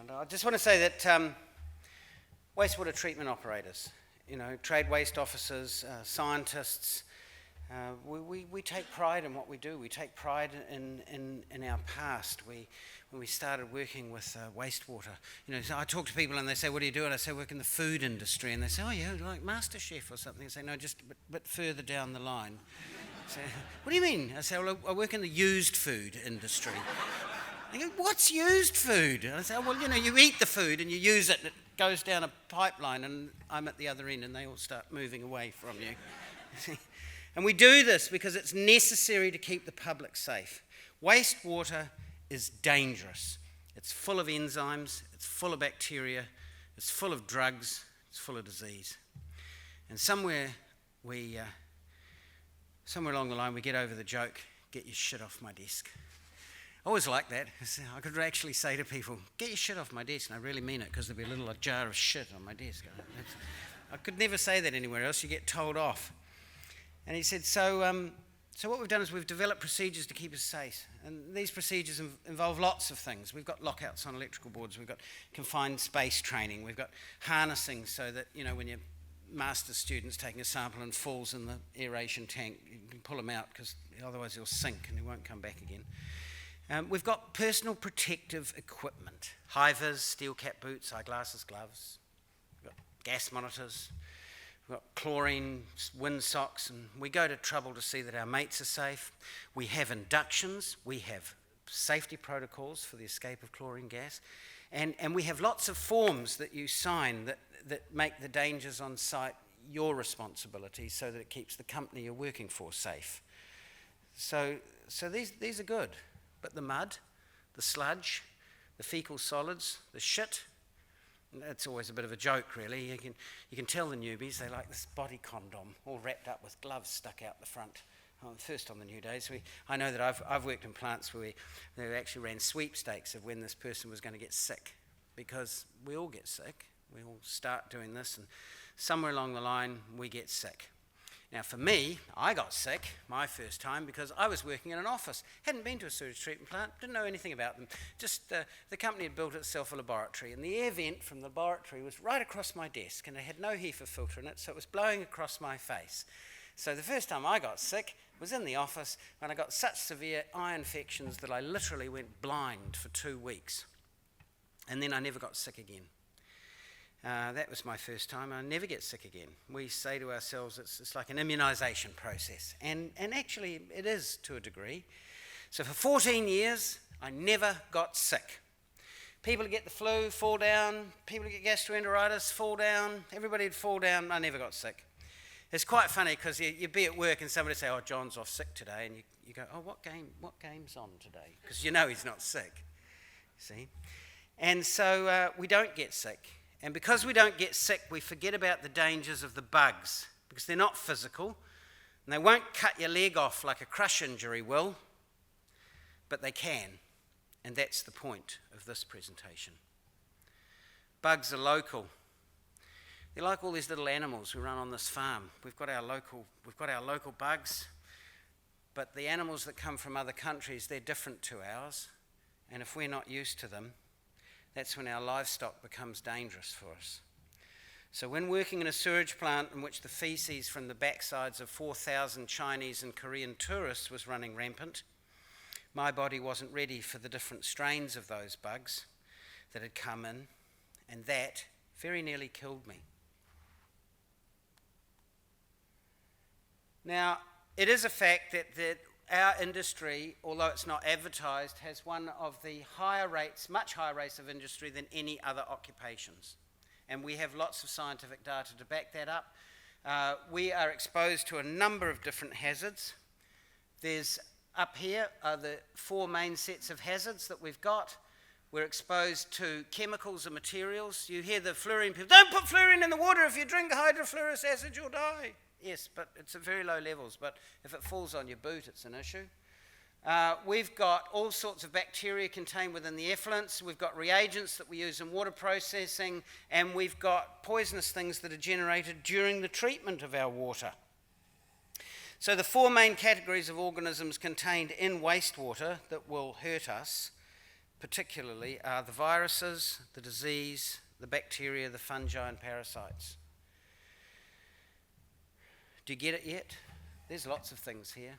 And I just want to say that wastewater treatment operators, trade waste officers, scientists, we take pride in what we do. We take pride in our past. When we started working with wastewater, so I talk to people and they say, "What do you do?" And I say, "I work in the food industry." And they say, "Oh, yeah, like MasterChef or something." I say, "No, just a bit further down the line." I say, "What do you mean?" I say, "Well, I work in the used food industry." They go, "What's used food?" And I say, "Well, you eat the food and you use it and it goes down a pipeline and I'm at the other end and they all start moving away from you." And we do this because it's necessary to keep the public safe. Wastewater is dangerous. It's full of enzymes, it's full of bacteria, it's full of drugs, it's full of disease. And somewhere along the line we get over the joke, "Get your shit off my desk." I always like that. I could actually say to people, "Get your shit off my desk," and I really mean it, because there'd be a little jar of shit on my desk. I could never say that anywhere else. You get told off. And he said, so what we've done is we've developed procedures to keep us safe. And these procedures involve lots of things. We've got lockouts on electrical boards. We've got confined space training. We've got harnessing so that, when your master's student's taking a sample and falls in the aeration tank, you can pull him out, because otherwise he'll sink and he won't come back again. We've got personal protective equipment: high-vis, steel cap boots, eyeglasses, gloves. We've got gas monitors. We've got chlorine windsocks, and we go to trouble to see that our mates are safe. We have inductions. We have safety protocols for the escape of chlorine gas. And we have lots of forms that you sign that make the dangers on site your responsibility, so that it keeps the company you're working for safe. So these are good. But the mud, the sludge, the fecal solids, the shit, that's always a bit of a joke, really. You can tell the newbies they like this body condom, all wrapped up with gloves stuck out the front. First on the new days, I know that I've worked in plants where they actually ran sweepstakes of when this person was going to get sick, because we all get sick. We all start doing this, and somewhere along the line we get sick. Now, for me, I got sick my first time because I was working in an office. Hadn't been to a sewage treatment plant, didn't know anything about them. Just the company had built itself a laboratory, and the air vent from the laboratory was right across my desk, and it had no HEFA filter in it, so it was blowing across my face. So the first time I got sick was in the office, and I got such severe eye infections that I literally went blind for 2 weeks. And then I never got sick again. That was my first time. I never get sick again. We say to ourselves it's like an immunisation process. And actually it is, to a degree. So for 14 years, I never got sick. People who get the flu fall down. People who get gastroenteritis fall down. Everybody would fall down. I never got sick. It's quite funny, because you'd be at work and somebody would say, "Oh, John's off sick today." And you go, "Oh, what game's on today?" Because he's not sick. See? And so we don't get sick. And because we don't get sick, we forget about the dangers of the bugs, because they're not physical, and they won't cut your leg off like a crush injury will, but they can. And that's the point of this presentation. Bugs are local. They're like all these little animals we run on this farm. We've got our local bugs, but the animals that come from other countries, they're different to ours, and if we're not used to them, that's when our livestock becomes dangerous for us. So when working in a sewage plant in which the feces from the backsides of 4,000 Chinese and Korean tourists was running rampant, my body wasn't ready for the different strains of those bugs that had come in, and that very nearly killed me. Now, it is a fact that our industry, although it's not advertised, has one of the much higher rates of industry than any other occupations. And we have lots of scientific data to back that up. We are exposed to a number of different hazards. There's, up here are the 4 main sets of hazards that we've got. We're exposed to chemicals and materials. You hear the fluorine people, "Don't put fluorine in the water. If you drink hydrofluoric acid, you'll die." Yes, but it's at very low levels. But if it falls on your boot, it's an issue. We've got all sorts of bacteria contained within the effluents. We've got reagents that we use in water processing, and we've got poisonous things that are generated during the treatment of our water. So the 4 main categories of organisms contained in wastewater that will hurt us: particularly are the viruses, the disease, the bacteria, the fungi and parasites. Do you get it yet? There's lots of things here.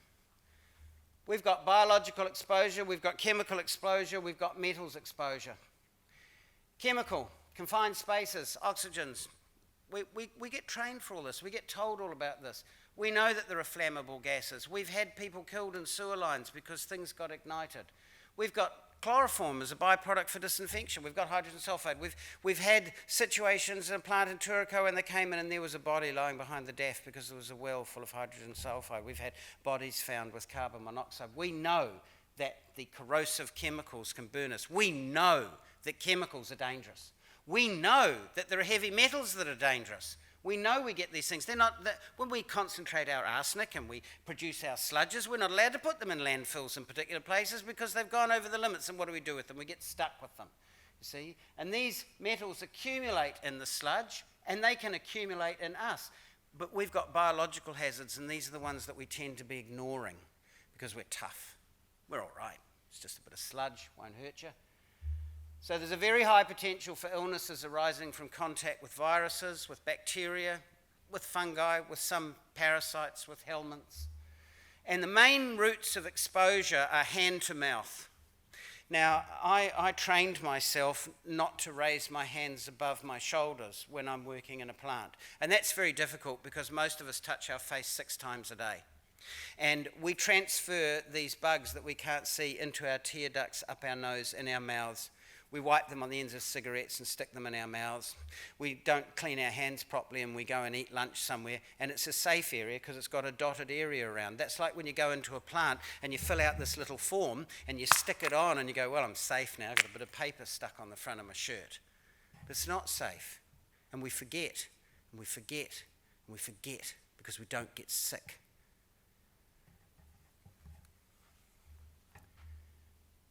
We've got biological exposure, we've got chemical exposure, we've got metals exposure. Chemical, confined spaces, oxygens. We get trained for all this. We get told all about this. We know that there are flammable gases. We've had people killed in sewer lines because things got ignited. We've got chloroform as a byproduct for disinfection. We've got hydrogen sulfide. We've had situations in a plant in Turiko when they came in and there was a body lying behind the DAF because there was a well full of hydrogen sulfide. We've had bodies found with carbon monoxide. We know that the corrosive chemicals can burn us. We know that chemicals are dangerous. We know that there are heavy metals that are dangerous. We know we get these things. They're not, when we concentrate our arsenic and we produce our sludges, we're not allowed to put them in landfills in particular places because they've gone over the limits, and what do we do with them? We get stuck with them, you see. And these metals accumulate in the sludge, and they can accumulate in us. But we've got biological hazards, and these are the ones that we tend to be ignoring because we're tough. We're all right. It's just a bit of sludge, won't hurt you. So there's a very high potential for illnesses arising from contact with viruses, with bacteria, with fungi, with some parasites, with helminths. And the main routes of exposure are hand to mouth. Now, I trained myself not to raise my hands above my shoulders when I'm working in a plant. And that's very difficult because most of us touch our face 6 times a day. And we transfer these bugs that we can't see into our tear ducts, up our nose, in our mouths. We wipe them on the ends of cigarettes and stick them in our mouths. We don't clean our hands properly and we go and eat lunch somewhere, and it's a safe area because it's got a dotted area around. That's like when you go into a plant and you fill out this little form and you stick it on and you go, well, I'm safe now. I've got a bit of paper stuck on the front of my shirt. But it's not safe. And we forget, and we forget, and we forget because we don't get sick.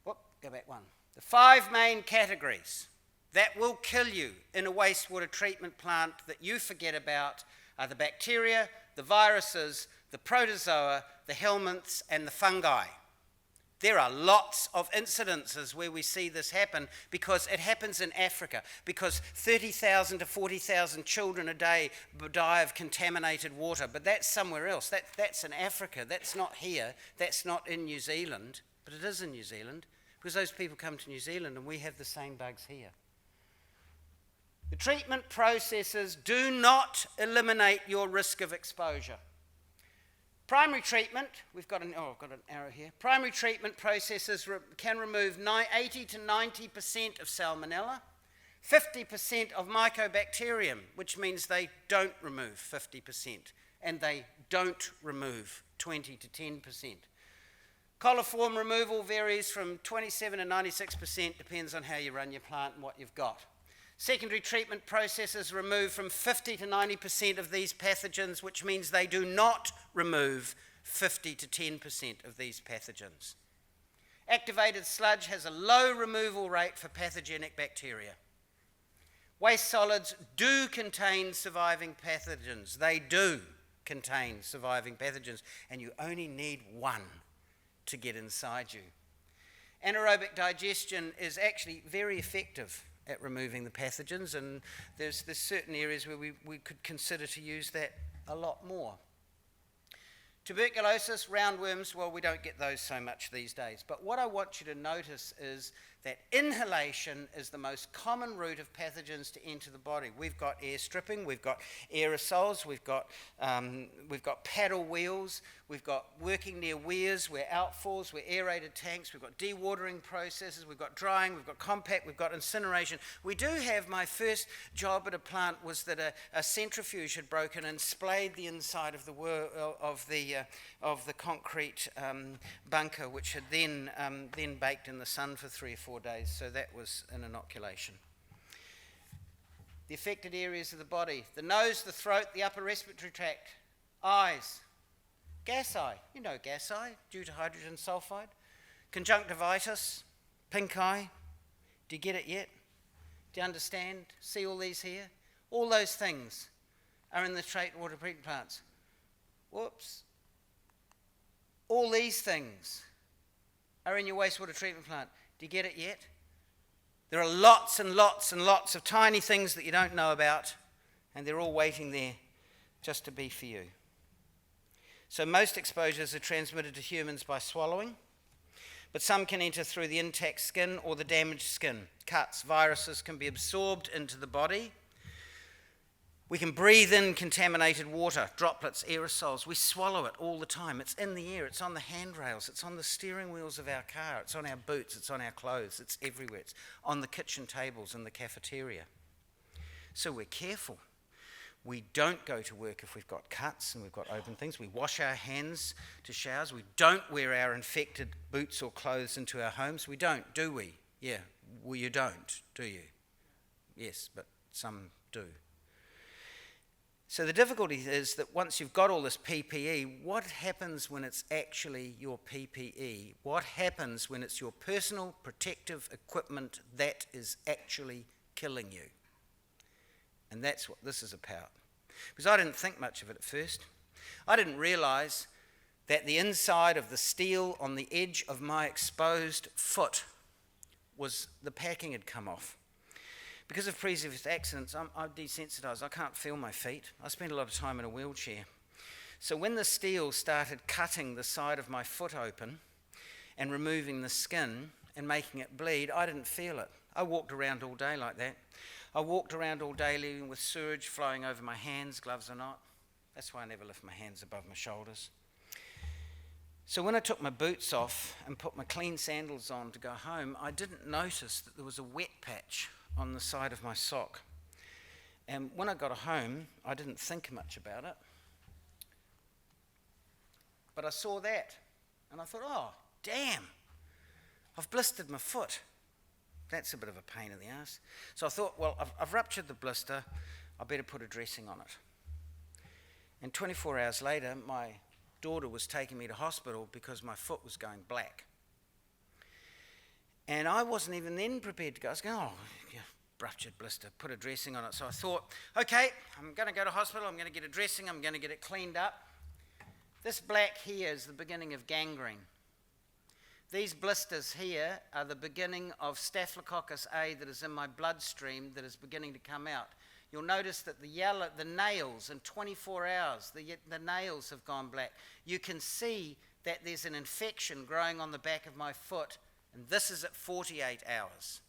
Whoop, go back one. The 5 main categories that will kill you in a wastewater treatment plant that you forget about are the bacteria, the viruses, the protozoa, the helminths, and the fungi. There are lots of incidences where we see this happen because it happens in Africa, because 30,000 to 40,000 children a day die of contaminated water, but that's somewhere else. That's in Africa. That's not here. That's not in New Zealand, but it is in New Zealand. Because those people come to New Zealand and we have the same bugs here. The treatment processes do not eliminate your risk of exposure. Primary treatment, I've got an arrow here. Primary treatment processes can remove 80 to 90% of salmonella, 50% of mycobacterium, which means they don't remove 50%, and they don't remove 20 to 10%. Coliform removal varies from 27 to 96%, depends on how you run your plant and what you've got. Secondary treatment processes remove from 50 to 90% of these pathogens, which means they do not remove 50 to 10% of these pathogens. Activated sludge has a low removal rate for pathogenic bacteria. Waste solids do contain surviving pathogens. They do contain surviving pathogens, and you only need one to get inside you. Anaerobic digestion is actually very effective at removing the pathogens, and there's certain areas where we could consider to use that a lot more. Tuberculosis, roundworms, well, we don't get those so much these days. But what I want you to notice is that inhalation is the most common route of pathogens to enter the body. We've got air stripping, we've got aerosols, we've got paddle wheels, we've got working near weirs, we're outfalls, we're aerated tanks, we've got dewatering processes, we've got drying, we've got compact, we've got incineration. We do have, my first job at a plant was that a centrifuge had broken and splayed the inside of the concrete bunker, which had then baked in the sun for 3 or 4 days, so that was an inoculation. The affected areas of the body: the nose, the throat, the upper respiratory tract, eyes. Gas eye, you know gas eye, due to hydrogen sulfide. Conjunctivitis, pink eye. Do you get it yet? Do you understand? See all these here? All those things are in the water treatment plants. Whoops. All these things are in your wastewater treatment plant. Do you get it yet? There are lots and lots and lots of tiny things that you don't know about, and they're all waiting there just to be for you. So most exposures are transmitted to humans by swallowing, but some can enter through the intact skin or the damaged skin. Cuts, viruses can be absorbed into the body. We can breathe in contaminated water, droplets, aerosols. We swallow it all the time. It's in the air, it's on the handrails, it's on the steering wheels of our car, it's on our boots, it's on our clothes, it's everywhere. It's on the kitchen tables in the cafeteria. So we're careful. We don't go to work if we've got cuts and we've got open things. We wash our hands to showers. We don't wear our infected boots or clothes into our homes. We don't, do we? Yeah, well, you don't, do you? Yes, but some do. So the difficulty is that once you've got all this PPE, what happens when it's actually your PPE? What happens when it's your personal protective equipment that is actually killing you? And that's what this is about. Because I didn't think much of it at first. I didn't realise that the inside of the steel on the edge of my exposed foot was the packing had come off. Because of previous accidents, I'm desensitised. I can't feel my feet. I spent a lot of time in a wheelchair. So when the steel started cutting the side of my foot open and removing the skin and making it bleed, I didn't feel it. I walked around all day like that. I walked around all day leaving with sewage flowing over my hands, gloves or not. That's why I never lift my hands above my shoulders. So when I took my boots off and put my clean sandals on to go home, I didn't notice that there was a wet patch on the side of my sock. And when I got home, I didn't think much about it. But I saw that, and I thought, oh, damn, I've blistered my foot. That's a bit of a pain in the ass. So I thought, well, I've ruptured the blister, I better put a dressing on it. And 24 hours later, my daughter was taking me to hospital because my foot was going black. And I wasn't even then prepared to go. I was going, oh, yeah, ruptured blister, put a dressing on it. So I thought, okay, I'm going to go to hospital, I'm going to get a dressing, I'm going to get it cleaned up. This black here is the beginning of gangrene. These blisters here are the beginning of Staphylococcus A that is in my bloodstream that is beginning to come out. You'll notice that the nails, in 24 hours, the nails have gone black. You can see that there's an infection growing on the back of my foot, and this is at 48 hours.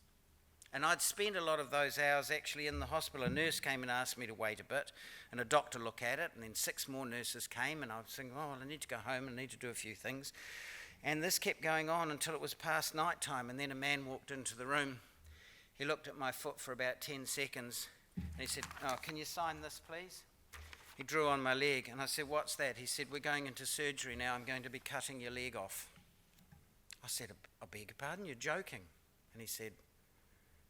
And I'd spent a lot of those hours actually in the hospital. A nurse came and asked me to wait a bit, and a doctor looked at it, and then 6 more nurses came, and I was thinking, oh, well, I need to go home, I need to do a few things. And this kept going on until it was past night time, and then a man walked into the room. He looked at my foot for about 10 seconds, and he said, oh, can you sign this, please? He drew on my leg, and I said, what's that? He said, we're going into surgery now. I'm going to be cutting your leg off. I said, I beg your pardon, you're joking. And he said,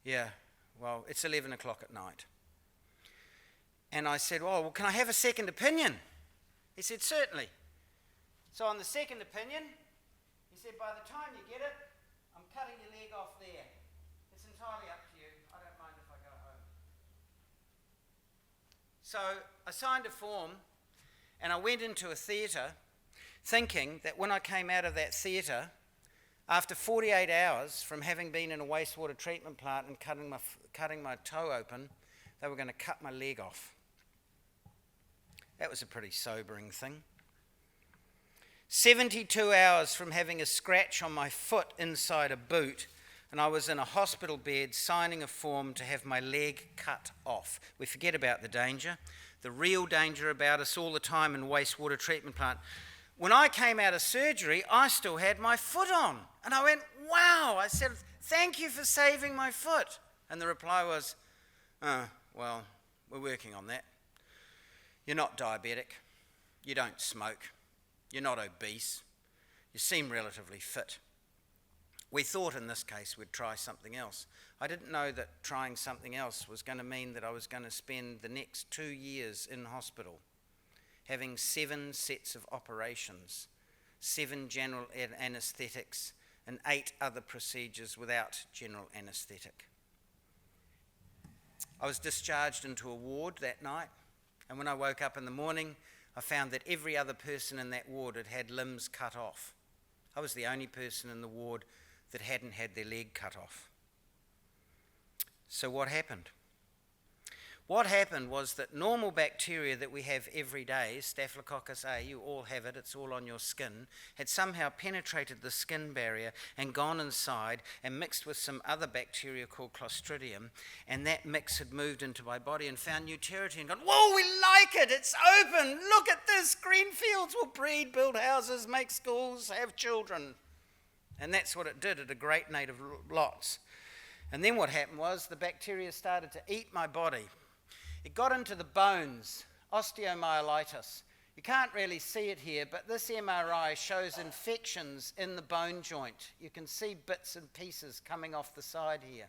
yeah, well, it's 11 o'clock at night. And I said, oh, well, can I have a second opinion? He said, certainly. So on the second opinion, he said, by the time you get it, I'm cutting your leg off there. It's entirely up to you. I don't mind if I go home. So I signed a form, and I went into a theatre thinking that when I came out of that theatre, after 48 hours from having been in a wastewater treatment plant and cutting my toe open, they were going to cut my leg off. That was a pretty sobering thing. 72 hours from having a scratch on my foot inside a boot, and I was in a hospital bed signing a form to have my leg cut off. We forget about the danger. The real danger about us all the time in wastewater treatment plant. When I came out of surgery, I still had my foot on. And I went, wow. I said, thank you for saving my foot. And the reply was, oh, well, we're working on that. You're not diabetic. You don't smoke. You're not obese. You seem relatively fit. We thought in this case we'd try something else. I didn't know that trying something else was going to mean that I was going to spend the next 2 years in hospital, having 7 sets of operations, 7 general anaesthetics, and 8 other procedures without general anaesthetic. I was discharged into a ward that night, and when I woke up in the morning, I found that every other person in that ward had had limbs cut off. I was the only person in the ward that hadn't had their leg cut off. So what happened? What happened was that normal bacteria that we have every day, Staphylococcus A, you all have it, it's all on your skin, had somehow penetrated the skin barrier and gone inside and mixed with some other bacteria called Clostridium, and that mix had moved into my body and found new territory and gone, whoa, we like it, it's open, look at this, green fields will breed, build houses, make schools, have children. And that's what it did at a great rate of lots. And then what happened was the bacteria started to eat my body. It got into the bones, osteomyelitis. You can't really see it here, but this MRI shows infections in the bone joint. You can see bits and pieces coming off the side here.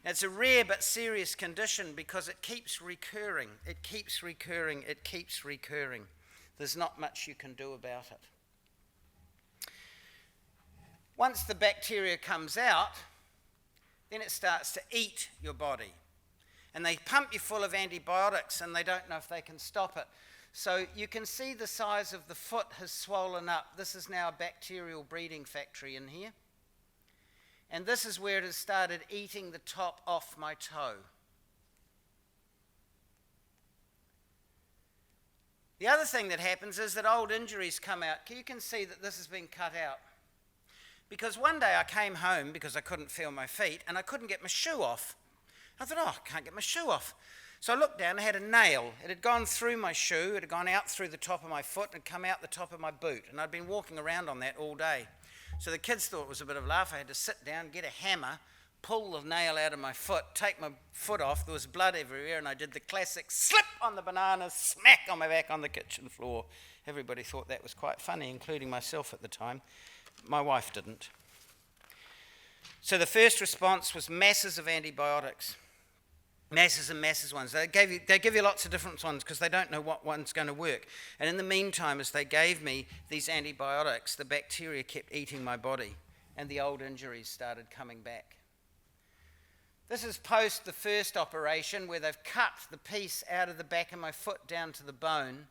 Now, it's a rare but serious condition because it keeps recurring. It keeps recurring. It keeps recurring. There's not much you can do about it. Once the bacteria comes out, then it starts to eat your body. And they pump you full of antibiotics and they don't know if they can stop it. So you can see the size of the foot has swollen up. This is now a bacterial breeding factory in here. And this is where it has started eating the top off my toe. The other thing that happens is that old injuries come out. You can see that this has been cut out. Because one day I came home because I couldn't feel my feet and I couldn't get my shoe off. I thought, I can't get my shoe off. So I looked down, I had a nail. It had gone through my shoe, it had gone out through the top of my foot and come out the top of my boot. And I'd been walking around on that all day. So the kids thought it was a bit of a laugh. I had to sit down, get a hammer, pull the nail out of my foot, take my foot off. There was blood everywhere, and I did the classic slip on the banana, smack on my back on the kitchen floor. Everybody thought that was quite funny, including myself at the time. My wife didn't. So the first response was masses of antibiotics. Masses and masses ones. They give you lots of different ones because they don't know what one's going to work. And in the meantime, as they gave me these antibiotics, the bacteria kept eating my body and the old injuries started coming back. This is post the first operation where they've cut the piece out of the back of my foot down to the bone,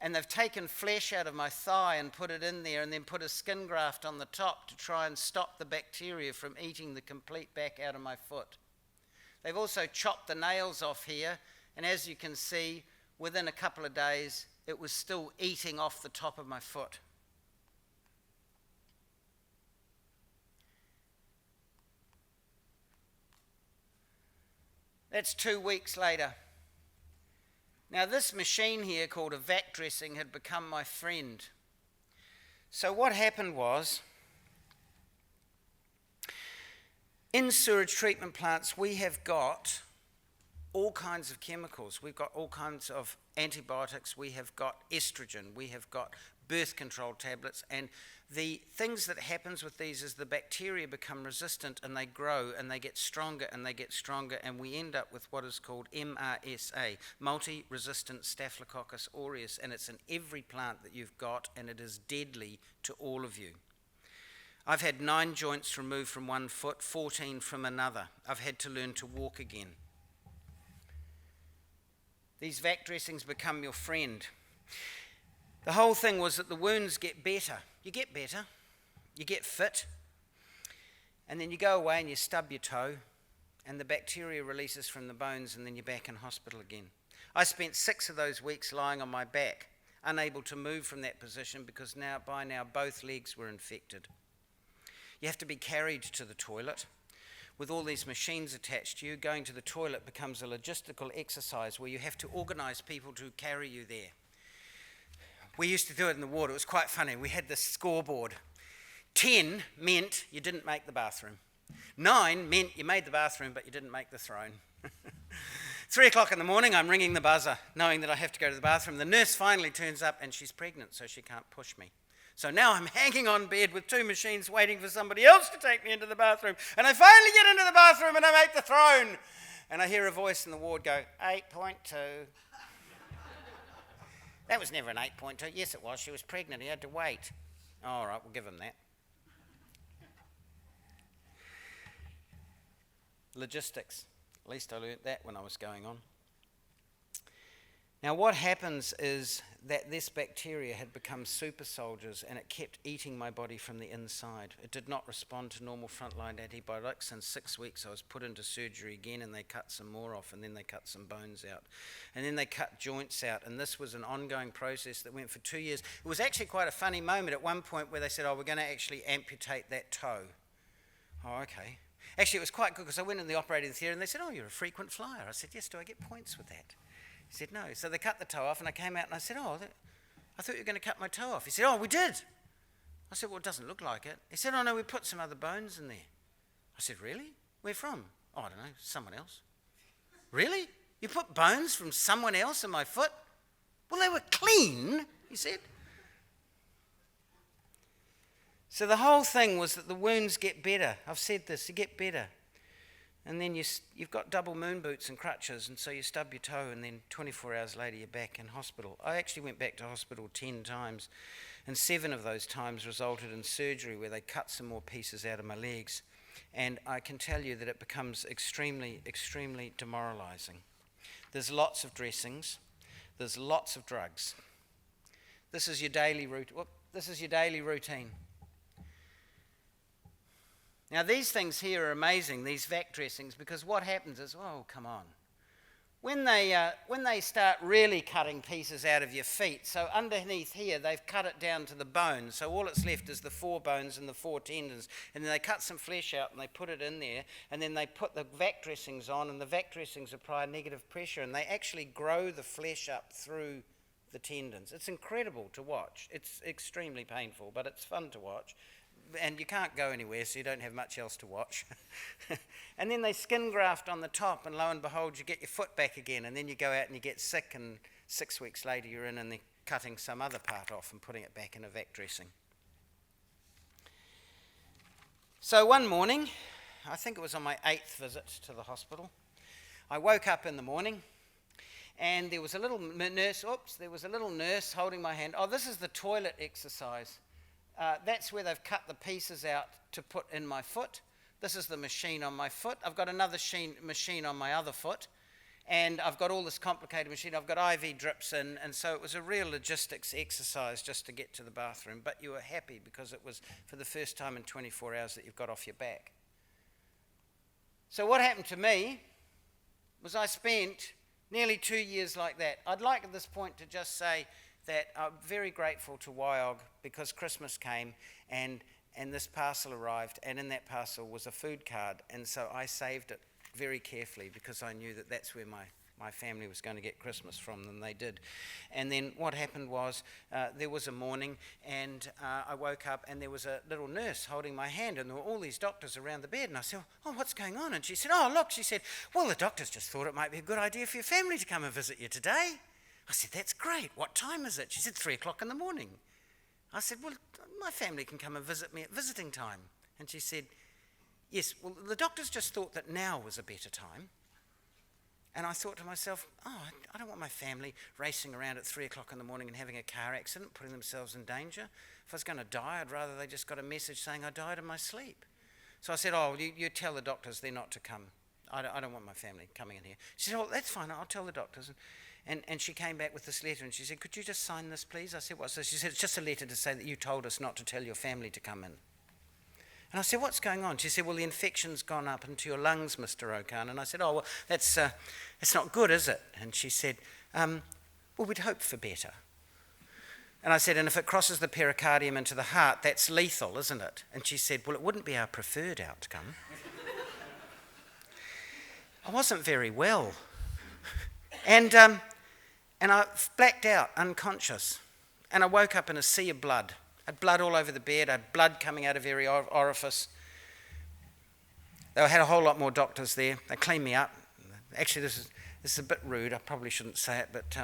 and they've taken flesh out of my thigh and put it in there and then put a skin graft on the top to try and stop the bacteria from eating the complete back out of my foot. They've also chopped the nails off here, and as you can see, within a couple of days, it was still eating off the top of my foot. That's 2 weeks later. Now, this machine here called a vac dressing had become my friend. So what happened was, in sewage treatment plants, we have got all kinds of chemicals. We've got all kinds of antibiotics. We have got estrogen. We have got birth control tablets. And the things that happens with these is the bacteria become resistant and they grow and they get stronger and they get stronger. And we end up with what is called MRSA, multi-resistant Staphylococcus aureus. And it's in every plant that you've got, and it is deadly to all of you. I've had 9 joints removed from one foot, 14 from another. I've had to learn to walk again. These vac dressings become your friend. The whole thing was that the wounds get better. You get better, you get fit, and then you go away and you stub your toe, and the bacteria releases from the bones, and then you're back in hospital again. I spent 6 of those weeks lying on my back, unable to move from that position because by now both legs were infected. You have to be carried to the toilet. With all these machines attached to you, going to the toilet becomes a logistical exercise where you have to organise people to carry you there. We used to do it in the water. It was quite funny. We had this scoreboard. 10 meant you didn't make the bathroom. 9 meant you made the bathroom, but you didn't make the throne. 3 o'clock in the morning, I'm ringing the buzzer, knowing that I have to go to the bathroom. The nurse finally turns up, and she's pregnant, so she can't push me. So now I'm hanging on bed with 2 machines waiting for somebody else to take me into the bathroom. And I finally get into the bathroom and I make the throne. And I hear a voice in the ward go, 8.2. That was never an 8.2. Yes, it was. She was pregnant. He had to wait. All right, we'll give him that. Logistics. At least I learnt that when I was going on. Now what happens is that this bacteria had become super soldiers and it kept eating my body from the inside. It did not respond to normal frontline antibiotics. In 6 weeks I was put into surgery again and they cut some more off and then they cut some bones out. And then they cut joints out, and this was an ongoing process that went for 2 years. It was actually quite a funny moment at one point where they said, oh, we're going to actually amputate that toe. Oh, okay. Actually, it was quite good because I went in the operating theatre and they said, oh, you're a frequent flyer. I said, yes, do I get points with that? He said, no. So they cut the toe off and I came out and I said, oh, I thought you were going to cut my toe off. He said, oh, we did. I said, well, it doesn't look like it. He said, oh, no, we put some other bones in there. I said, really? Where from? Oh, I don't know, someone else. Really? You put bones from someone else in my foot? Well, they were clean, he said. So the whole thing was that the wounds get better. I've said this, you get better. And then you've got double moon boots and crutches, and so you stub your toe, and then 24 hours later you're back in hospital. I actually went back to hospital 10 times, and 7 of those times resulted in surgery where they cut some more pieces out of my legs. And I can tell you that it becomes extremely, extremely demoralising. There's lots of dressings. There's lots of drugs. This is your daily routine. Now, these things here are amazing, these vac dressings, because what happens is, oh, come on. When they start really cutting pieces out of your feet, so underneath here, they've cut it down to the bone, so all that's left is the 4 bones and the 4 tendons, and then they cut some flesh out and they put it in there, and then they put the vac dressings on, and the vac dressings apply negative pressure, and they actually grow the flesh up through the tendons. It's incredible to watch. It's extremely painful, but it's fun to watch. And you can't go anywhere, so you don't have much else to watch. And then they skin graft on the top, and lo and behold, you get your foot back again, and then you go out and you get sick, and 6 weeks later you're in and they're cutting some other part off and putting it back in a vac dressing. So one morning, I think it was on my 8th visit to the hospital, I woke up in the morning, and there was a little nurse holding my hand. Oh, this is the toilet exercise. That's where they've cut the pieces out to put in my foot. This is the machine on my foot. I've got another machine on my other foot, and I've got all this complicated machine. I've got IV drips in, and so it was a real logistics exercise just to get to the bathroom. But you were happy because it was for the first time in 24 hours that you've got off your back. So what happened to me was I spent nearly 2 years like that. I'd like at this point to just say that I'm very grateful to WIOG because Christmas came and this parcel arrived, and in that parcel was a food card, and so I saved it very carefully because I knew that that's where my family was going to get Christmas from, and they did. And then what happened was there was a morning, and I woke up and there was a little nurse holding my hand, and there were all these doctors around the bed, and I said, oh, what's going on? And she said, oh, look, she said, well, the doctors just thought it might be a good idea for your family to come and visit you today. I said, that's great. What time is it? She said, 3 o'clock in the morning. I said, well, my family can come and visit me at visiting time. And she said, yes, well, the doctors just thought that now was a better time. And I thought to myself, oh, I don't want my family racing around at 3 o'clock in the morning and having a car accident, putting themselves in danger. If I was going to die, I'd rather they just got a message saying I died in my sleep. So I said, oh, you tell the doctors they're not to come. I don't want my family coming in here. She said, oh, that's fine, I'll tell the doctors. And she came back with this letter and she said, could you just sign this, please? I said, what? So she said, it's just a letter to say that you told us not to tell your family to come in. And I said, what's going on? She said, well, the infection's gone up into your lungs, Mr. Okan. And I said, oh, well, that's not good, is it? And she said, well, we'd hope for better. And I said, and if it crosses the pericardium into the heart, that's lethal, isn't it? And she said, well, it wouldn't be our preferred outcome. I wasn't very well. And I blacked out, unconscious. And I woke up in a sea of blood. I had blood all over the bed. I had blood coming out of every orifice. They had a whole lot more doctors there. They cleaned me up. Actually, this is a bit rude. I probably shouldn't say it, but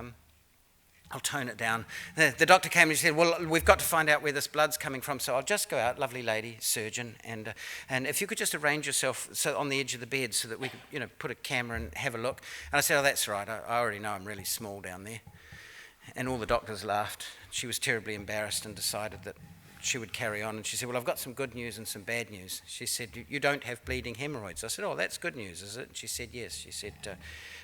I'll tone it down. The doctor came and she said, well, we've got to find out where this blood's coming from, so I'll just go out, lovely lady, surgeon, and if you could just arrange yourself so on the edge of the bed so that we could, put a camera and have a look. And I said, oh, that's right, I already know I'm really small down there. And all the doctors laughed. She was terribly embarrassed and decided that she would carry on, and she said, well, I've got some good news and some bad news. She said, you don't have bleeding hemorrhoids. I said, oh, that's good news, is it? And she said, yes. She said,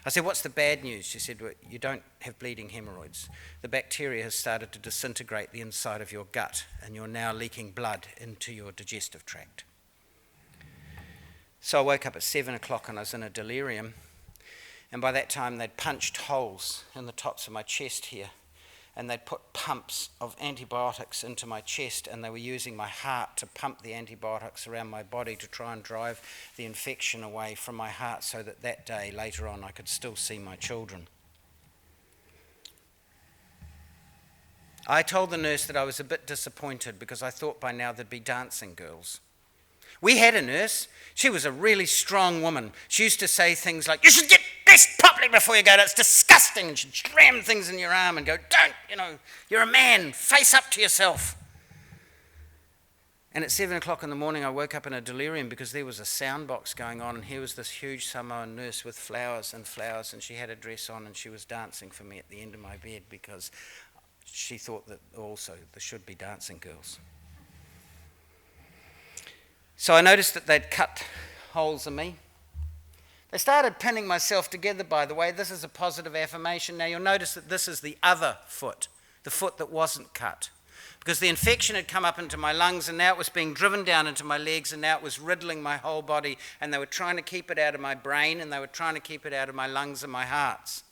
I said, what's the bad news? She said, well, you don't have bleeding hemorrhoids. The bacteria has started to disintegrate the inside of your gut, and you're now leaking blood into your digestive tract. So I woke up at 7 o'clock and I was in a delirium, and by that time they'd punched holes in the tops of my chest here, and they'd put pumps of antibiotics into my chest, and they were using my heart to pump the antibiotics around my body to try and drive the infection away from my heart, so that that day, later on, I could still see my children. I told the nurse that I was a bit disappointed because I thought by now there'd be dancing girls. We had a nurse. She was a really strong woman. She used to say things like, you should get dressed properly before you go. That's disgusting. And she'd jam things in your arm and go, don't, you're a man. Face up to yourself. And at 7 o'clock in the morning, I woke up in a delirium because there was a sound box going on, and here was this huge Samoan nurse with flowers, and she had a dress on, and she was dancing for me at the end of my bed because she thought that also there should be dancing girls. So I noticed that they'd cut holes in me. They started pinning myself together, by the way. This is a positive affirmation. Now you'll notice that this is the other foot, the foot that wasn't cut. Because the infection had come up into my lungs, and now it was being driven down into my legs, and now it was riddling my whole body, and they were trying to keep it out of my brain, and they were trying to keep it out of my lungs and my hearts.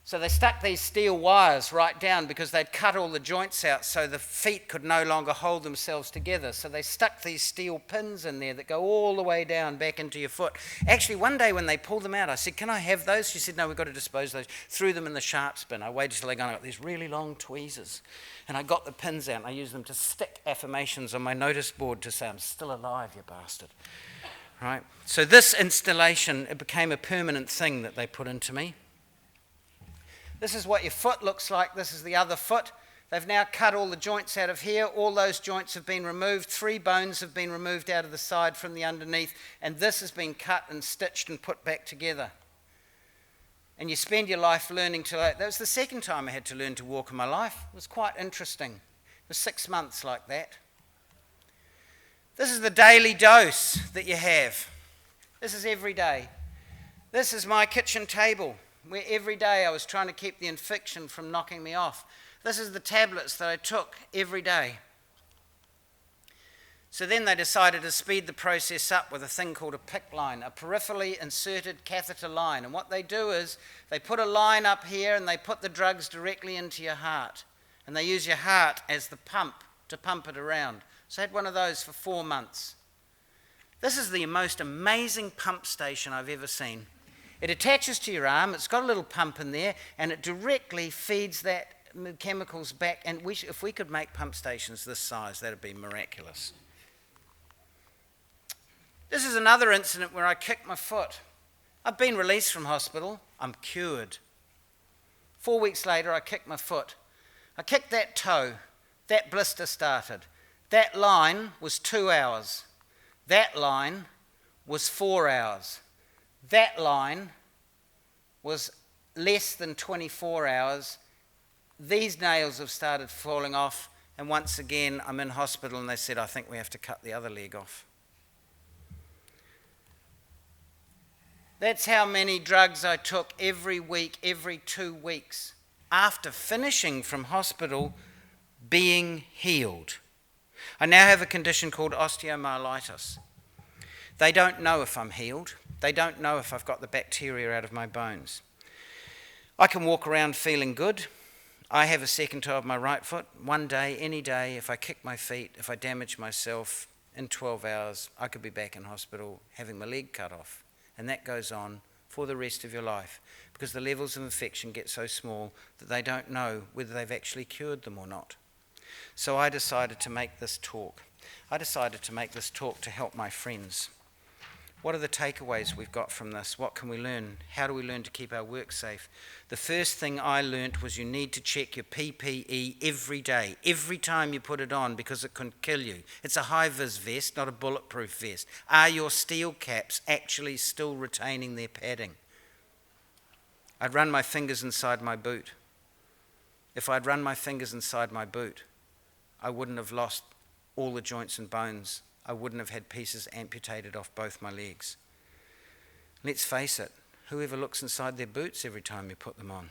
So they stuck these steel wires right down because they'd cut all the joints out so the feet could no longer hold themselves together. So they stuck these steel pins in there that go all the way down back into your foot. Actually, one day when they pulled them out, I said, can I have those? She said, no, we've got to dispose of those. Threw them in the sharps bin. I waited till they got these really long tweezers. And I got the pins out and I used them to stick affirmations on my notice board to say, I'm still alive, you bastard. Right? So this installation, it became a permanent thing that they put into me. This is what your foot looks like. This is the other foot. They've now cut all the joints out of here. All those joints have been removed. 3 bones have been removed out of the side from the underneath. And this has been cut and stitched and put back together. And you spend your life learning to... That was the second time I had to learn to walk in my life. It was quite interesting. It was 6 months like that. This is the daily dose that you have. This is every day. This is my kitchen table, where every day I was trying to keep the infection from knocking me off. This is the tablets that I took every day. So then they decided to speed the process up with a thing called a PICC line, a peripherally inserted catheter line. And what they do is they put a line up here and they put the drugs directly into your heart. And they use your heart as the pump to pump it around. So I had one of those for 4 months. This is the most amazing pump station I've ever seen. It attaches to your arm, it's got a little pump in there, and it directly feeds that chemicals back. And if we could make pump stations this size, that would be miraculous. This is another incident where I kicked my foot. I've been released from hospital, I'm cured. 4 weeks later, I kicked my foot. I kicked that toe, that blister started. That line was 2 hours. That line was 4 hours. That line was less than 24 hours. These nails have started falling off, and once again I'm in hospital and they said, I think we have to cut the other leg off. That's how many drugs I took every week, every 2 weeks, after finishing from hospital, being healed. I now have a condition called osteomyelitis. They don't know if I'm healed. They don't know if I've got the bacteria out of my bones. I can walk around feeling good. I have a second toe of my right foot. One day, any day, if I kick my feet, if I damage myself, in 12 hours, I could be back in hospital having my leg cut off. And that goes on for the rest of your life because the levels of infection get so small that they don't know whether they've actually cured them or not. So I decided to make this talk. I decided to make this talk to help my friends. What are the takeaways we've got from this? What can we learn? How do we learn to keep our work safe? The first thing I learnt was you need to check your PPE every day, every time you put it on, because it can kill you. It's a high-vis vest, not a bulletproof vest. Are your steel caps actually still retaining their padding? I'd run my fingers inside my boot. If I'd run my fingers inside my boot, I wouldn't have lost all the joints and bones. I wouldn't have had pieces amputated off both my legs. Let's face it, whoever looks inside their boots every time you put them on?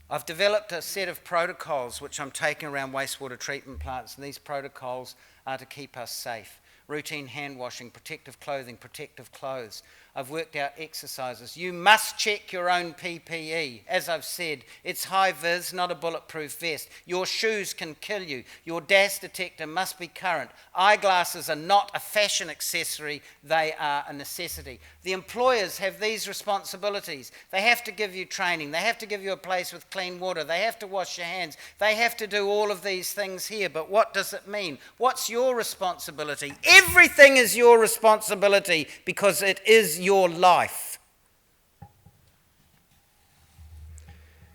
I've developed a set of protocols which I'm taking around wastewater treatment plants, and these protocols are to keep us safe. Routine hand washing, protective clothing, protective clothes. I've worked out exercises. You must check your own PPE. As I've said, it's high vis, not a bulletproof vest. Your shoes can kill you. Your DAS detector must be current. Eyeglasses are not a fashion accessory, they are a necessity. The employers have these responsibilities. They have to give you training. They have to give you a place with clean water. They have to wash your hands. They have to do all of these things here. But what does it mean? What's your responsibility? Everything is your responsibility because it is your life.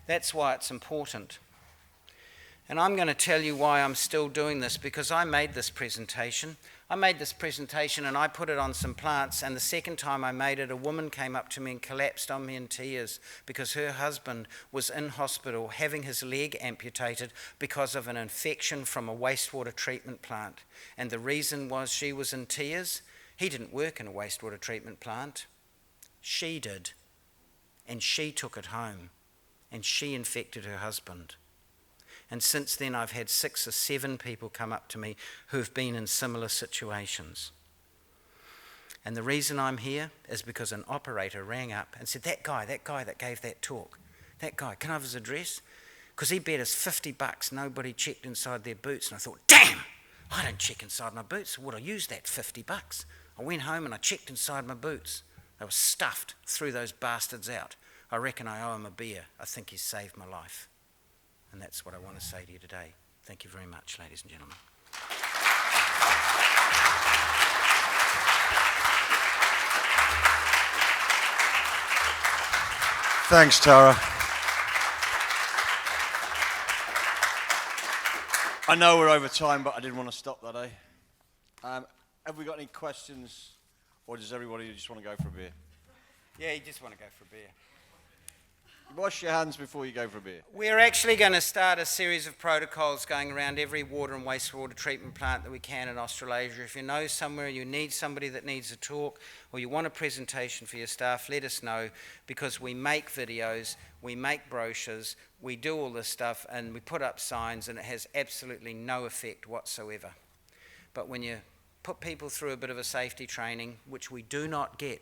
That's why it's important. And I'm going to tell you why I'm still doing this, because I made this presentation. And I put it on some plants, and the second time I made it, a woman came up to me and collapsed on me in tears because her husband was in hospital having his leg amputated because of an infection from a wastewater treatment plant. And the reason was she was in tears. He didn't work in a wastewater treatment plant. She did. And she took it home. And she infected her husband. And since then, I've had 6 or 7 people come up to me who have been in similar situations. And the reason I'm here is because an operator rang up and said, that guy that gave that talk, that guy, can I have his address? Because he bet us $50 nobody checked inside their boots. And I thought, damn, I don't check inside my boots. Would I use that $50? I went home and I checked inside my boots. They were stuffed, threw those bastards out. I reckon I owe him a beer. I think he's saved my life. And that's what I want to say to you today. Thank you very much, ladies and gentlemen. Thanks, Tara. I know we're over time, but I didn't want to stop that, eh? Have we got any questions, or does everybody just want to go for a beer? Yeah, you just want to go for a beer. Wash your hands before you go for a beer. We're actually going to start a series of protocols going around every water and wastewater treatment plant that we can in Australasia. If you know somewhere you need somebody that needs a talk or you want a presentation for your staff, let us know, because we make videos, we make brochures, we do all this stuff, and we put up signs, and it has absolutely no effect whatsoever. But when you put people through a bit of a safety training, which we do not get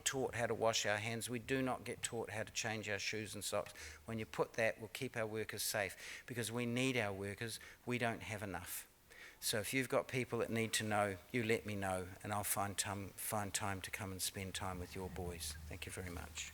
taught how to wash our hands, we do not get taught how to change our shoes and socks. When you put that, we'll keep our workers safe, because we need our workers, we don't have enough. So if you've got people that need to know, you let me know, and I'll find time to come and spend time with your boys. Thank you very much.